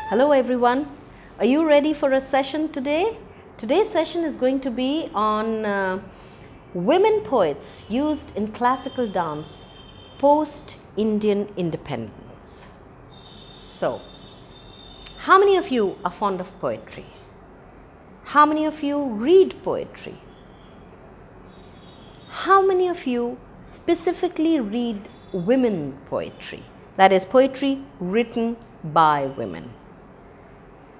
Hello everyone, are you ready for a session today? Today's session is going to be on women poets used in classical dance post-Indian independence. So, how many of you are fond of poetry? How many of you read poetry? How many of you specifically read women poetry? That is poetry written by women.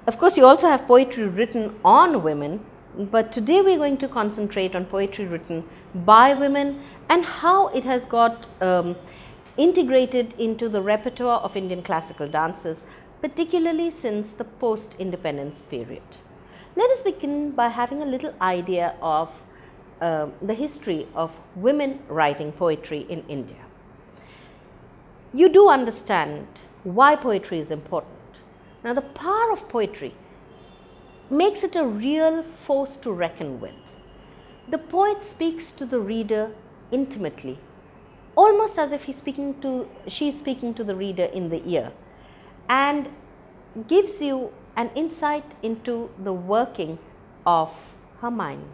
Of course, you also have poetry written on women, but today we are going to concentrate on poetry written by women and how it has got integrated into the repertoire of Indian classical dances, particularly since the post-independence period. Let us begin by having a little idea of the history of women writing poetry in India. You do understand why poetry is important. Now, the power of poetry makes it a real force to reckon with. The poet speaks to the reader intimately, almost as if she is speaking to the reader in the ear, and gives you an insight into the working of her mind.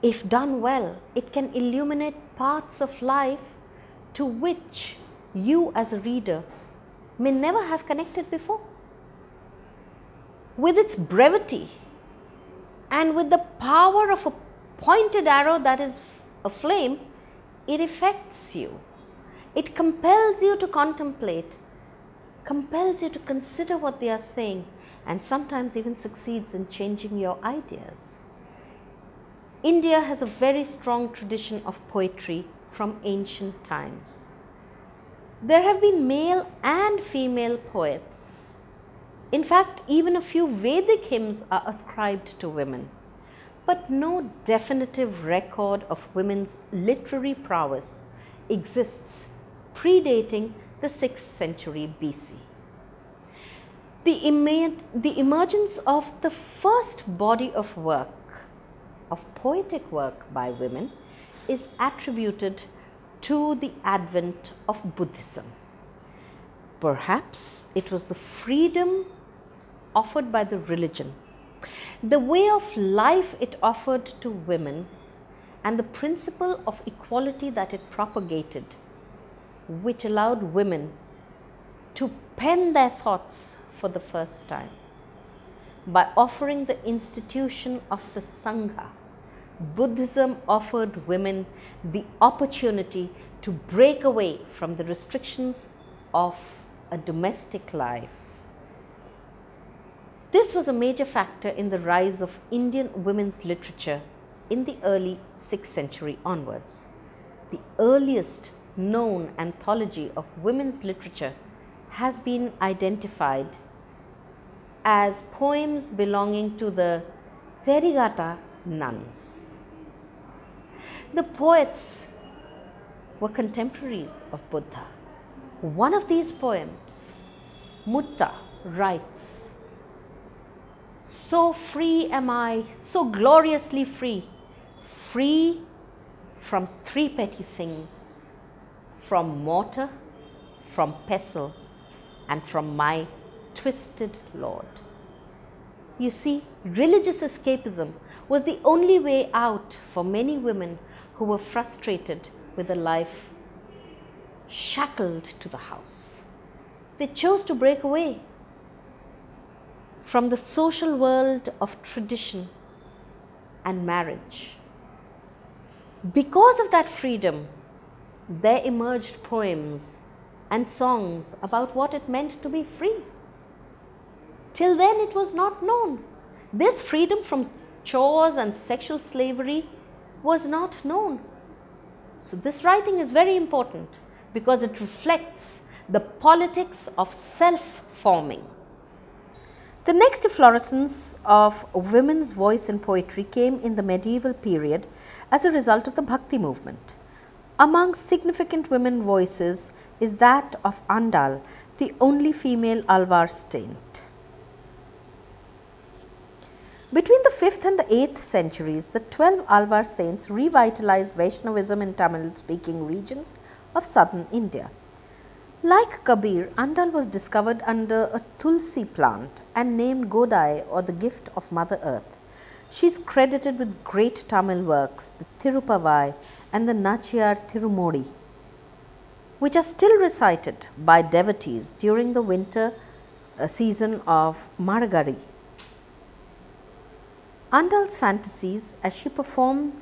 If done well, it can illuminate parts of life to which you as a reader may never have connected before. With its brevity and with the power of a pointed arrow that is a flame, it affects you. It compels you to contemplate, compels you to consider what they are saying, and sometimes even succeeds in changing your ideas. India has a very strong tradition of poetry from ancient times. There have been male and female poets. In fact, even a few Vedic hymns are ascribed to women, but no definitive record of women's literary prowess exists predating the 6th century BC. The emergence of the first body of work, of poetic work by women, is attributed to the advent of Buddhism. Perhaps it was the freedom offered by the religion, the way of life it offered to women, and the principle of equality that it propagated, which allowed women to pen their thoughts for the first time. By offering the institution of the Sangha, Buddhism offered women the opportunity to break away from the restrictions of a domestic life. This was a major factor in the rise of Indian women's literature in the early 6th century onwards. The earliest known anthology of women's literature has been identified as poems belonging to the Therigata nuns. The poets were contemporaries of Buddha. One of these poems, Mutta, writes, "So free am I, so gloriously free, free from 3 petty things, from mortar, from pestle, and from my twisted lord." You see, religious escapism was the only way out for many women who were frustrated with a life shackled to the house. They chose to break away from the social world of tradition and marriage. Because of that freedom, there emerged poems and songs about what it meant to be free. Till then, it was not known. This freedom from chores and sexual slavery was not known. So this writing is very important because it reflects the politics of self-forming. The next efflorescence of women's voice in poetry came in the medieval period as a result of the Bhakti movement. Among significant women voices is that of Andal, the only female Alvar saint. Between the 5th and the 8th centuries, the 12 Alvar saints revitalized Vaishnavism in Tamil-speaking regions of southern India. Like Kabir, Andal was discovered under a tulsi plant and named Godai, or the gift of Mother Earth. She is credited with great Tamil works, the Tirupavai and the Nachiyar Tirumodi, which are still recited by devotees during the winter season of Maragari. Andal's fantasies, as she performed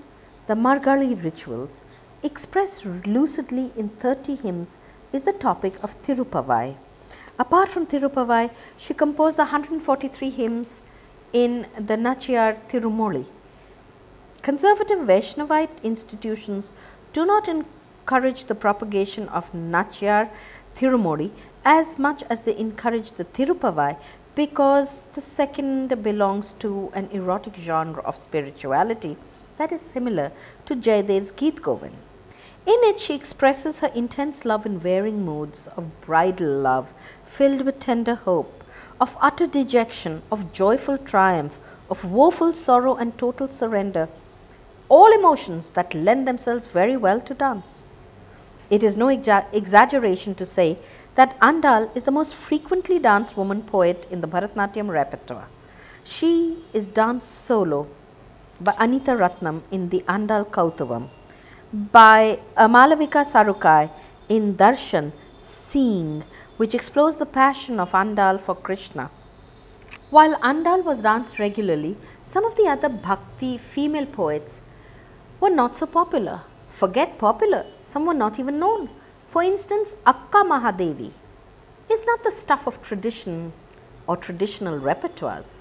the Margali rituals, expressed lucidly in 30 hymns, is the topic of Tirupavai. Apart from Tirupavai, she composed the 143 hymns in the Nachiyar Tirumoli. Conservative Vaishnavite institutions do not encourage the propagation of Nachiyar Tirumoli as much as they encourage the Tirupavai, because the second belongs to an erotic genre of spirituality that is similar to Jayadev's Geet Govind. In it, she expresses her intense love in varying moods of bridal love, filled with tender hope, of utter dejection, of joyful triumph, of woeful sorrow and total surrender, all emotions that lend themselves very well to dance. It is no exaggeration to say that Andal is the most frequently danced woman poet in the Bharatanatyam repertoire. She is danced solo by Anita Ratnam in the Andal Kautavam, by Malavika Sarukai in Darshan, Seeing, which explores the passion of Andal for Krishna. While Andal was danced regularly, some of the other Bhakti female poets were not so popular. Forget popular, some were not even known. For instance, Akka Mahadevi is not the stuff of tradition or traditional repertoires.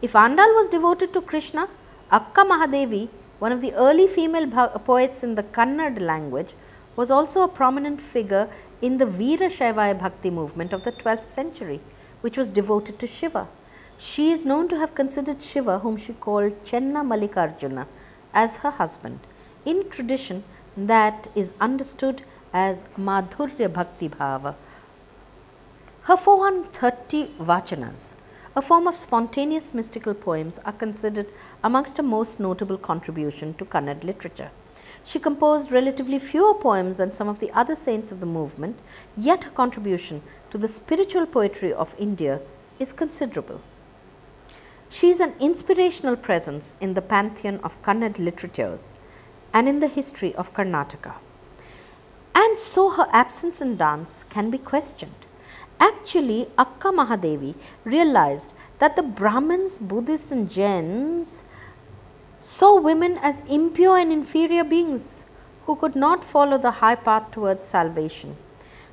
If Andal was devoted to Krishna, Akka Mahadevi, one of the early female poets in the Kannada language, was also a prominent figure in the Veera Shaivaya Bhakti movement of the 12th century, which was devoted to Shiva. She is known to have considered Shiva, whom she called Chenna Mallikarjuna, as her husband, in tradition that is understood as Madhurya Bhakti Bhava. Her 430 vachanas, a form of spontaneous mystical poems, are considered amongst her most notable contribution to Kannada literature. She composed relatively fewer poems than some of the other saints of the movement, yet her contribution to the spiritual poetry of India is considerable. She is an inspirational presence in the pantheon of Kannada literatures and in the history of Karnataka. And so her absence in dance can be questioned. Actually, Akka Mahadevi realized that the Brahmins, Buddhists and Jains saw women as impure and inferior beings who could not follow the high path towards salvation.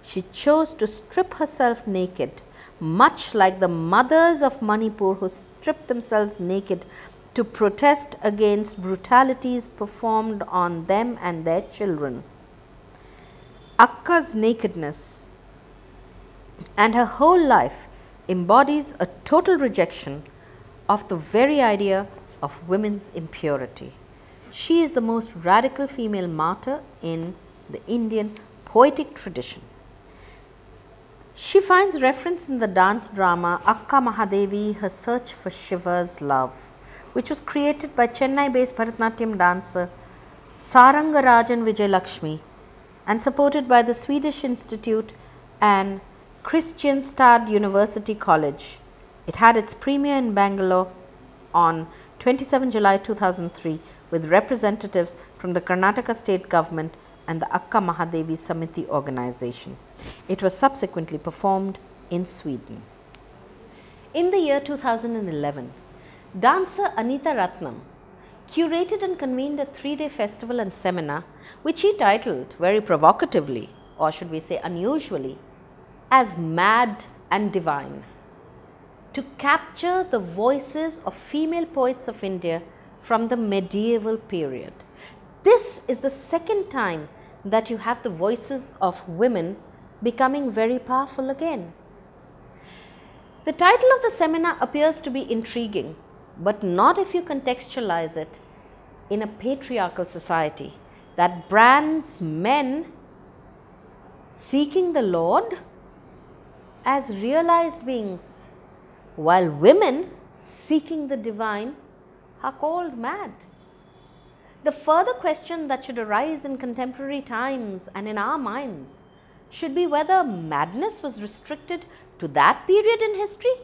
She chose to strip herself naked, much like the mothers of Manipur who stripped themselves naked to protest against brutalities performed on them and their children. Akka's nakedness and her whole life embodies a total rejection of the very idea of women's impurity. She is the most radical female martyr in the Indian poetic tradition. She finds reference in the dance drama Akka Mahadevi, Her Search for Shiva's Love, which was created by Chennai-based Bharatanatyam dancer Sarangarajan Vijayalakshmi and supported by the Swedish Institute and Christian Stad University College. It had its premiere in Bangalore on 27 July 2003 with representatives from the Karnataka state government and the Akka Mahadevi Samiti organization. It was subsequently performed in Sweden. In the year 2011, dancer Anita Ratnam curated and convened a 3-day festival and seminar which she titled very provocatively, or should we say unusually, as Mad and Divine, to capture the voices of female poets of India from the medieval period. This is the second time that you have the voices of women becoming very powerful again. The title of the seminar appears to be intriguing, but not if you contextualize it in a patriarchal society that brands men seeking the Lord as realized beings, while women seeking the divine are called mad. The further question that should arise in contemporary times and in our minds should be whether madness was restricted to that period in history,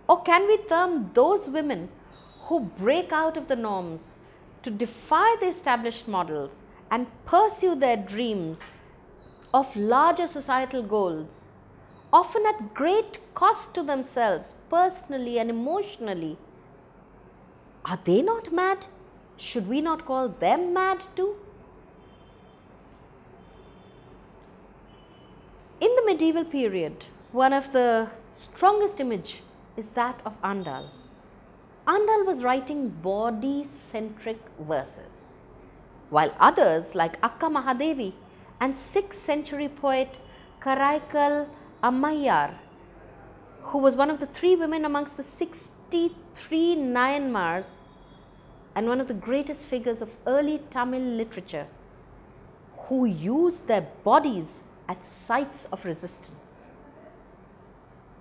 or can we term those women who break out of the norms to defy the established models and pursue their dreams of larger societal goals, often at great cost to themselves personally and emotionally? Are they not mad? Should we not call them mad too? In the medieval period, one of the strongest image is that of Andal. Andal was writing body-centric verses, while others like Akka Mahadevi and 6th century poet Karaikal Ammayar, who was one of the 3 women amongst the 63 Nayanmars and one of the greatest figures of early Tamil literature, who used their bodies as sites of resistance.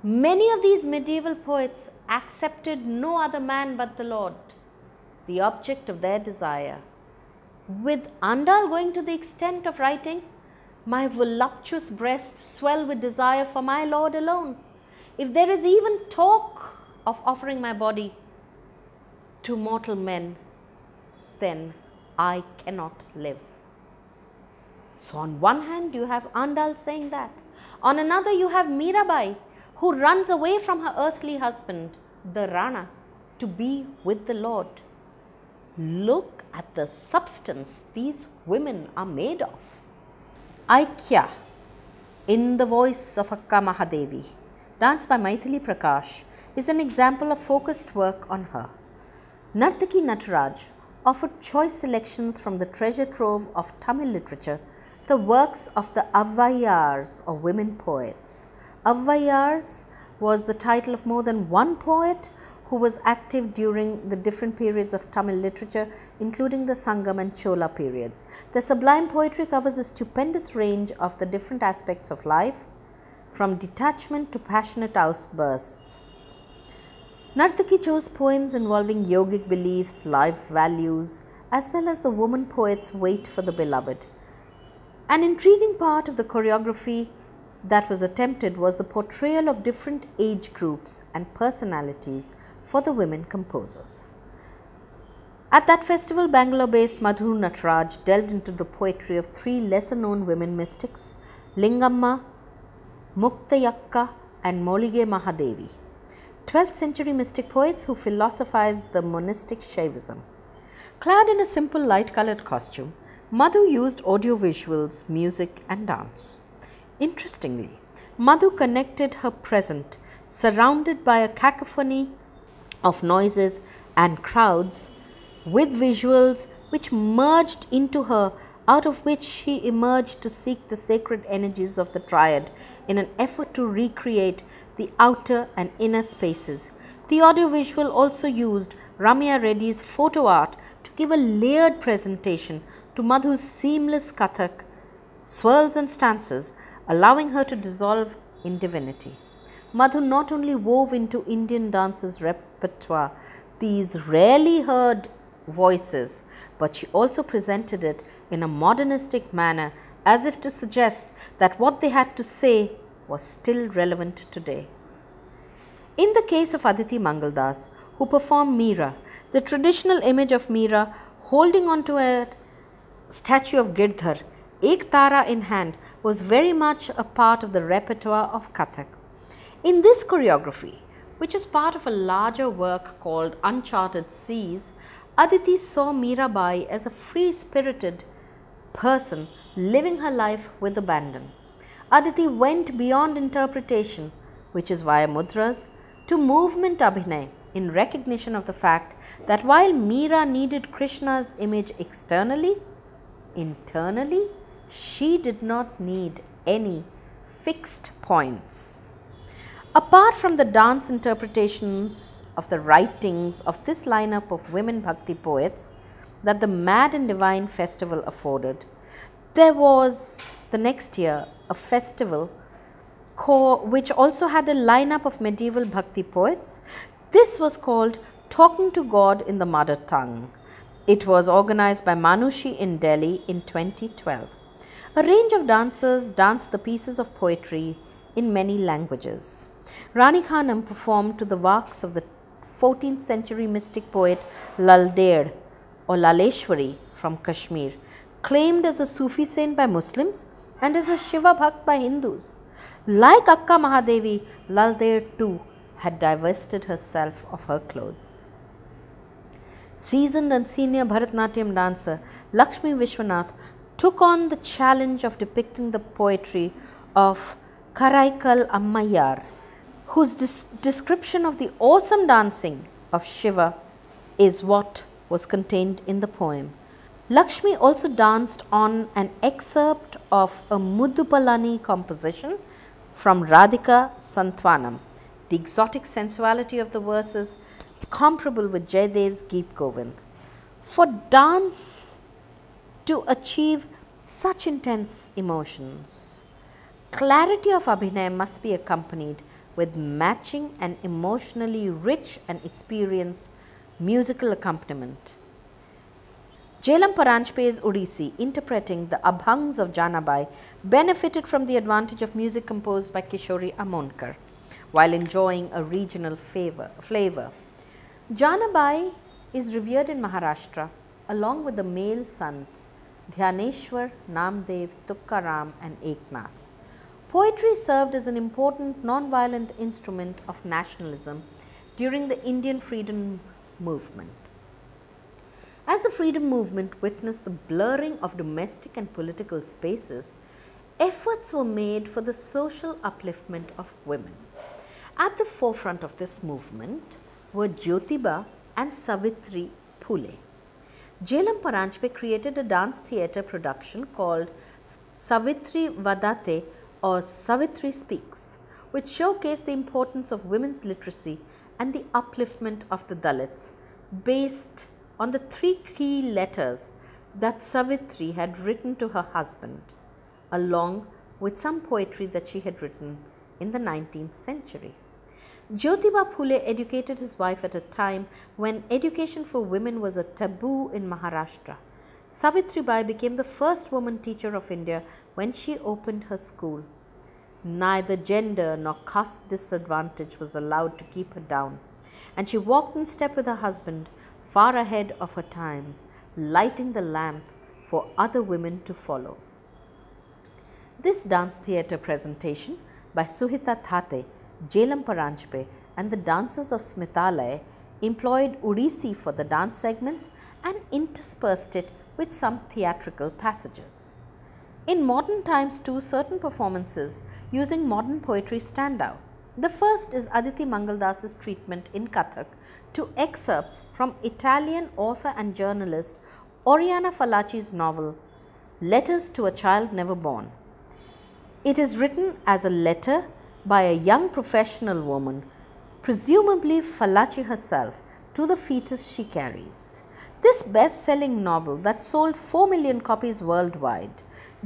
Many of these medieval poets accepted no other man but the Lord, the object of their desire, with Andal going to the extent of writing, "My voluptuous breasts swell with desire for my Lord alone. If there is even talk of offering my body to mortal men, then I cannot live." So on one hand you have Andal saying that. On another you have Mirabai, who runs away from her earthly husband, the Rana, to be with the Lord. Look at the substance these women are made of. Aikya, in the voice of Akka Mahadevi, danced by Maithili Prakash, is an example of focused work on her. Nartaki Nataraj offered choice selections from the treasure trove of Tamil literature, the works of the Avvaiyars, or women poets. Avvaiyars was the title of more than one poet who was active during the different periods of Tamil literature, including the Sangam and Chola periods. Their sublime poetry covers a stupendous range of the different aspects of life, from detachment to passionate outbursts. Nartaki chose poems involving yogic beliefs, life values, as well as the woman poet's wait for the beloved. An intriguing part of the choreography that was attempted was the portrayal of different age groups and personalities for the women composers. At that festival, Bangalore-based Madhu Nataraj delved into the poetry of 3 lesser-known women mystics, Lingamma, Muktayakka and Molige Mahadevi, 12th century mystic poets who philosophized the monistic Shaivism. Clad in a simple light-colored costume, Madhu used audio-visuals, music and dance. Interestingly, Madhu connected her present, surrounded by a cacophony of noises and crowds, with visuals which merged into her, out of which she emerged to seek the sacred energies of the triad in an effort to recreate the outer and inner spaces. The audiovisual also used Ramya Reddy's photo art to give a layered presentation to Madhu's seamless Kathak swirls and stances, allowing her to dissolve in divinity. Madhu not only wove into Indian dance's repertoire these rarely heard voices, but she also presented it in a modernistic manner, as if to suggest that what they had to say was still relevant today. In the case of Aditi Mangaldas, who performed Meera, the traditional image of Meera holding onto a statue of Girdhar, Ek Tara in hand, was very much a part of the repertoire of Kathak. In this choreography, which is part of a larger work called Uncharted Seas, Aditi saw Mirabai as a free-spirited person living her life with abandon. Aditi went beyond interpretation, which is via mudras, to movement abhinay, in recognition of the fact that while Meera needed Krishna's image externally, internally she did not need any fixed points. Apart from the dance interpretations of the writings of this lineup of women bhakti poets that the Mad and Divine Festival afforded, there was the next year a festival which also had a lineup of medieval bhakti poets. This was called Talking to God in the Mother Tongue. It was organized by Manushi in Delhi in 2012. A range of dancers danced the pieces of poetry in many languages. Rani Khanum performed to the works of the 14th century mystic poet Lalder or Laleshwari from Kashmir, claimed as a Sufi saint by Muslims and as a Shiva Bhakt by Hindus. Like Akka Mahadevi, Lalder too had divested herself of her clothes. Seasoned and senior Bharatanatyam dancer Lakshmi Vishwanath took on the challenge of depicting the poetry of Karaikal Ammayar, whose description of the awesome dancing of Shiva is what was contained in the poem. Lakshmi also danced on an excerpt of a Muddupalani composition from Radhika Santwanam, the exotic sensuality of the verses comparable with Jayadev's Geet Govind. For dance to achieve such intense emotions, clarity of Abhinay must be accompanied with matching and emotionally rich and experienced musical accompaniment. Jhelam Paranjpe's Odissi, interpreting the Abhangs of Janabai, benefited from the advantage of music composed by Kishori Amonkar, while enjoying a regional flavor. Janabai is revered in Maharashtra along with the male sons Dhyaneshwar, Namdev, Tukkaram and Eknath. Poetry served as an important non-violent instrument of nationalism during the Indian freedom movement. As the freedom movement witnessed the blurring of domestic and political spaces, efforts were made for the social upliftment of women. At the forefront of this movement were Jyotiba and Savitri Phule. Jhelam Paranjpe created a dance theatre production called Savitri Vadate or Savitri Speaks, which showcased the importance of women's literacy and the upliftment of the Dalits, based on the 3 key letters that Savitri had written to her husband, along with some poetry that she had written in the 19th century. Jyotiba Phule educated his wife at a time when education for women was a taboo in Maharashtra. Savitribai became the first woman teacher of India when she opened her school. Neither gender nor caste disadvantage was allowed to keep her down, and she walked in step with her husband, far ahead of her times, lighting the lamp for other women to follow. This dance theatre presentation by Suhita Thate, Jhelam Paranjpe and the dancers of Smitalaya employed Odissi for the dance segments and interspersed it with some theatrical passages. In modern times too, certain performances using modern poetry stand out. The first is Aditi Mangaldasa's treatment in Kathak to excerpts from Italian author and journalist Oriana Fallaci's novel Letters to a Child Never Born. It is written as a letter by a young professional woman, presumably Fallaci herself, to the fetus she carries. This best-selling novel that sold 4 million copies worldwide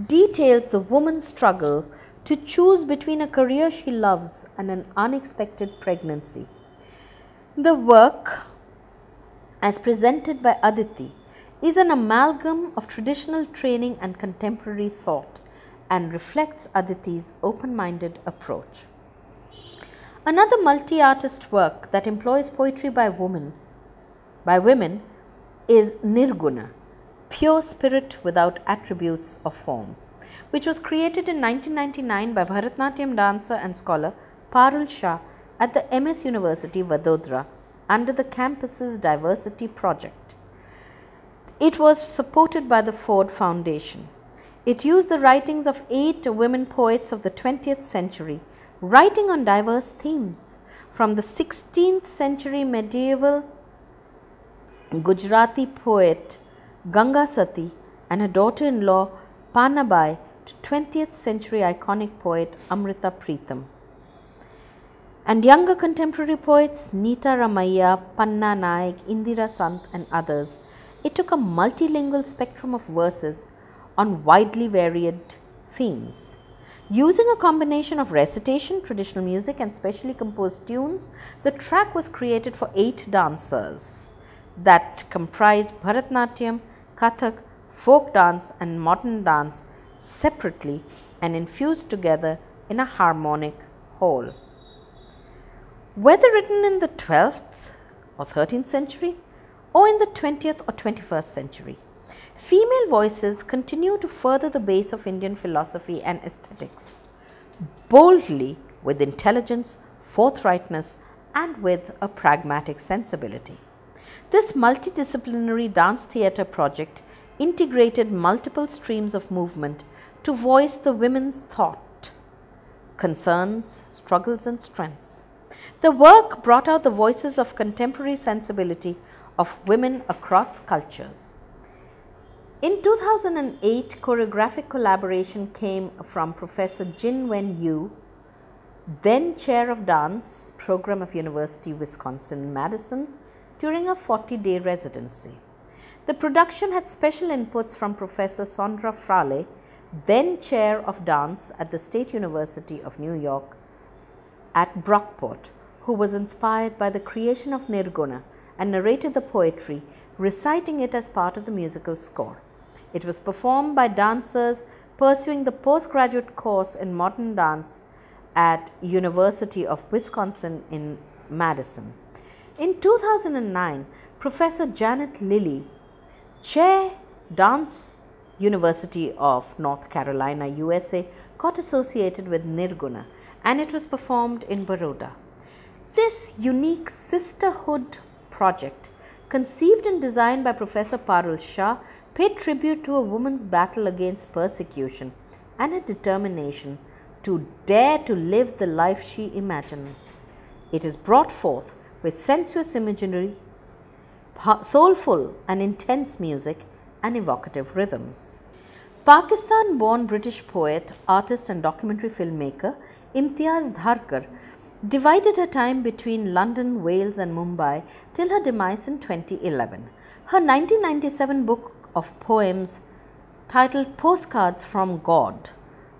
details the woman's struggle to choose between a career she loves and an unexpected pregnancy. The work, as presented by Aditi, is an amalgam of traditional training and contemporary thought and reflects Aditi's open-minded approach. Another multi-artist work that employs poetry by women is Nirguna, pure spirit without attributes of form, which was created in 1999 by Bharatanatyam dancer and scholar Parul Shah at the MS University, Vadodara, under the campus's diversity project. It was supported by the Ford Foundation. It used the writings of 8 women poets of the 20th century, writing on diverse themes, from the 16th century medieval Gujarati poet Ganga Sati and her daughter-in-law Panabai to 20th century iconic poet Amrita Pritam, and younger contemporary poets Nita Ramaiah, Panna Naik, Indira Sant and others. It took a multilingual spectrum of verses on widely varied themes. Using a combination of recitation, traditional music and specially composed tunes, the track was created for 8 dancers that comprised Bharatanatyam, Kathak, folk dance and modern dance separately and infused together in a harmonic whole. Whether written in the 12th or 13th century or in the 20th or 21st century, female voices continue to further the base of Indian philosophy and aesthetics, boldly, with intelligence, forthrightness, and with a pragmatic sensibility. This multidisciplinary dance theatre project integrated multiple streams of movement to voice the women's thought, concerns, struggles, and strengths. The work brought out the voices of contemporary sensibility of women across cultures. In 2008, choreographic collaboration came from Professor Jin Wen Yu, then Chair of Dance Program of University of Wisconsin-Madison, during a 40-day residency. The production had special inputs from Professor Sondra Frale, then Chair of Dance at the State University of New York at Brockport, who was inspired by the creation of Nirguna and narrated the poetry, reciting it as part of the musical score. It was performed by dancers pursuing the postgraduate course in modern dance at University of Wisconsin in Madison. In 2009, Professor Janet Lilly, Chair, Dance, University of North Carolina, USA, got associated with Nirguna, and it was performed in Baroda. This unique sisterhood project, conceived and designed by Professor Parul Shah, paid tribute to a woman's battle against persecution and her determination to dare to live the life she imagines. It is brought forth with sensuous imagery, soulful and intense music, and evocative rhythms. Pakistan-born British poet, artist and documentary filmmaker Imtiaz Dharkar divided her time between London, Wales and Mumbai till her demise in 2011. Her 1997 book of poems titled Postcards from God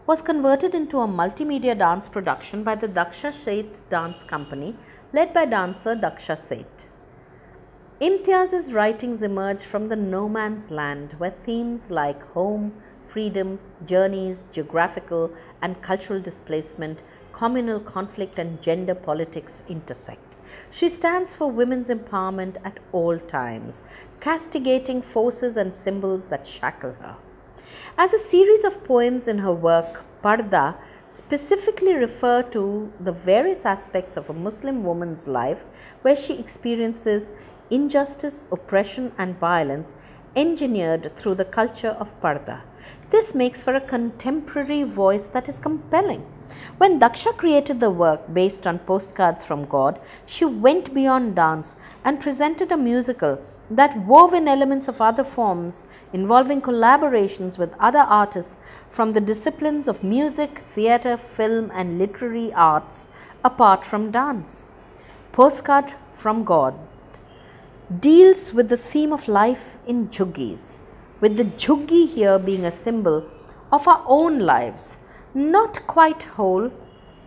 was converted into a multimedia dance production by the Daksha Seth Dance Company, led by dancer Daksha Seth. Imtiaz's writings emerged from the no man's land, where themes like home, freedom, journeys, geographical and cultural displacement, communal conflict and gender politics intersect. She stands for women's empowerment at all times, castigating forces and symbols that shackle her. As a series of poems in her work, Parda specifically refer to the various aspects of a Muslim woman's life where she experiences injustice, oppression and violence engineered through the culture of Parda. This makes for a contemporary voice that is compelling. When Daksha created the work based on Postcards from God, she went beyond dance and presented a musical that wove in elements of other forms, involving collaborations with other artists from the disciplines of music, theatre, film and literary arts apart from dance. Postcard from God deals with the theme of life in jhuggis, with the jhuggi here being a symbol of our own lives, not quite whole,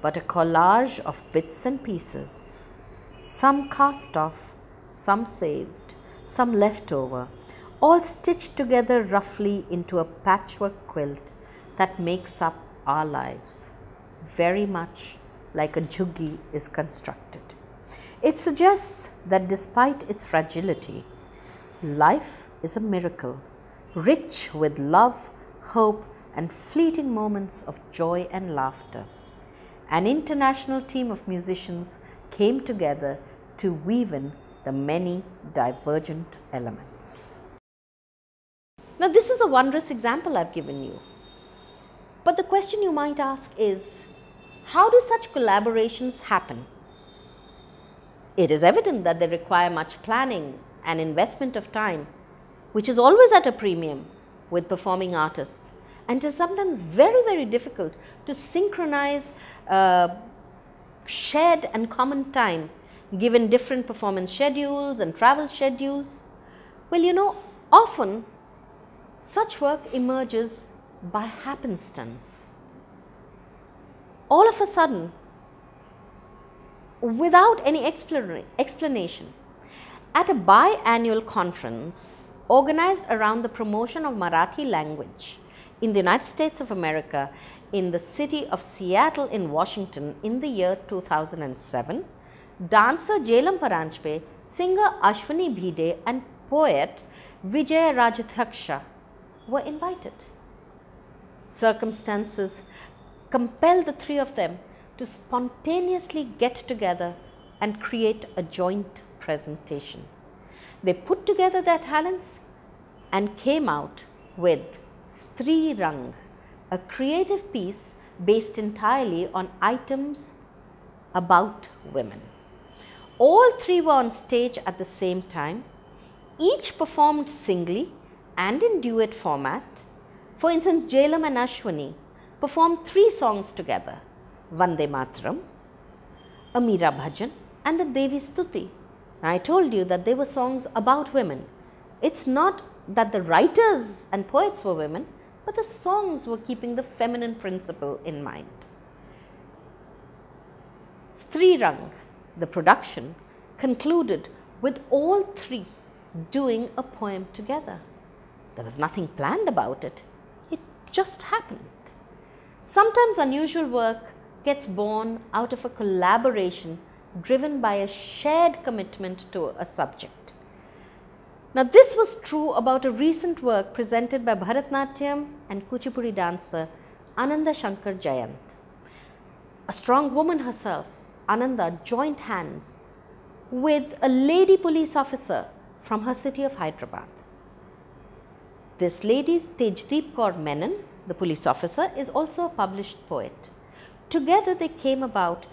but a collage of bits and pieces, some cast off, some saved, some left over, all stitched together roughly into a patchwork quilt that makes up our lives, very much like a jhuggi is constructed. It suggests that despite its fragility, life is a miracle, rich with love, hope, and fleeting moments of joy and laughter. An international team of musicians came together to weave in the many divergent elements. Now, this is a wondrous example I've given you. But the question you might ask is, how do such collaborations happen? It is evident that they require much planning and investment of time, which is always at a premium with performing artists, and it is sometimes very difficult to synchronize shared and common time given different performance schedules and travel schedules. Well, often such work emerges by happenstance. All of a sudden, without any explanation, at a biannual conference organized around the promotion of Marathi language in the United States of America, in the city of Seattle in Washington in the year 2007, dancer Jelam Paranjpe, singer Ashwini Bhide and poet Vijay Rajadhaksha were invited. Circumstances compelled the three of them to spontaneously get together and create a joint presentation. They put together their talents and came out with Stree Rang, a creative piece based entirely on items about women. All three were on stage at the same time. Each performed singly and in duet format. For instance, Jelam and Ashwini performed 3 songs together: Vande-mataram, a Meera Bhajan and the Devi Stuti. I told you that they were songs about women. It's not that the writers and poets were women, but the songs were keeping the feminine principle in mind. Stree Rang, the production, concluded with all 3 doing a poem together. There was nothing planned about it. It just happened. Sometimes unusual work gets born out of a collaboration driven by a shared commitment to a subject. Now, this was true about a recent work presented by Bharatnatyam and Kuchipudi dancer Ananda Shankar Jayant. A strong woman herself, Ananda joined hands with a lady police officer from her city of Hyderabad. This lady, Tejdeep Kaur Menon, the police officer, is also a published poet. Together they came about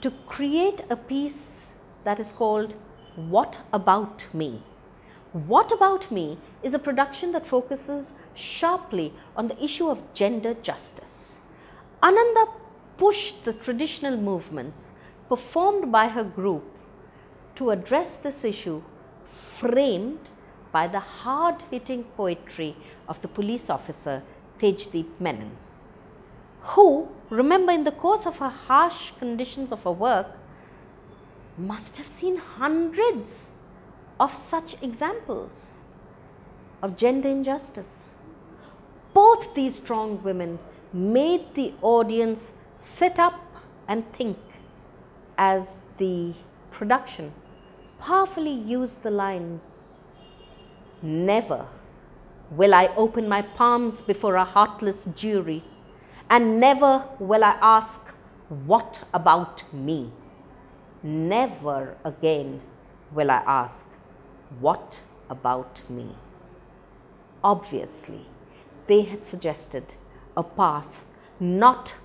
to create a piece that is called What About Me? What About Me is a production that focuses sharply on the issue of gender justice. Ananda pushed the traditional movements performed by her group to address this issue, framed by the hard-hitting poetry of the police officer Tejdeep Menon, who, remember, in the course of her harsh conditions of her work, must have seen hundreds of such examples of gender injustice. Both these strong women made the audience sit up and think as the production powerfully used the lines, "Never will I open my palms before a heartless jury, and never will I ask, what about me? Never again will I ask, what about me?" Obviously, they had suggested a path not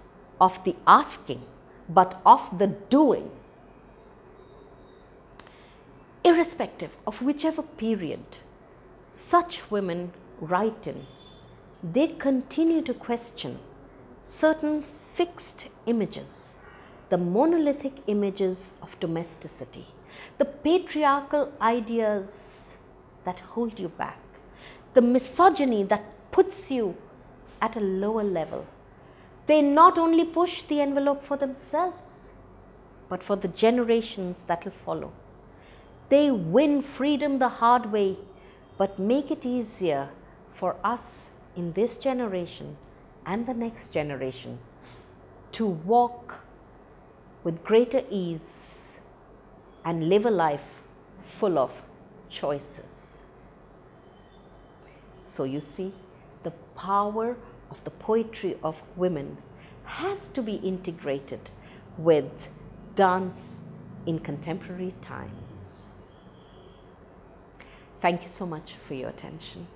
of the asking, but of the doing. Irrespective of whichever period such women write in, they continue to question certain fixed images, the monolithic images of domesticity, the patriarchal ideas that hold you back, the misogyny that puts you at a lower level. They not only push the envelope for themselves, but for the generations that will follow. They win freedom the hard way, but make it easier for us in this generation and the next generation to walk with greater ease and live a life full of choices. So you see, the power of the poetry of women has to be integrated with dance in contemporary times. Thank you so much for your attention.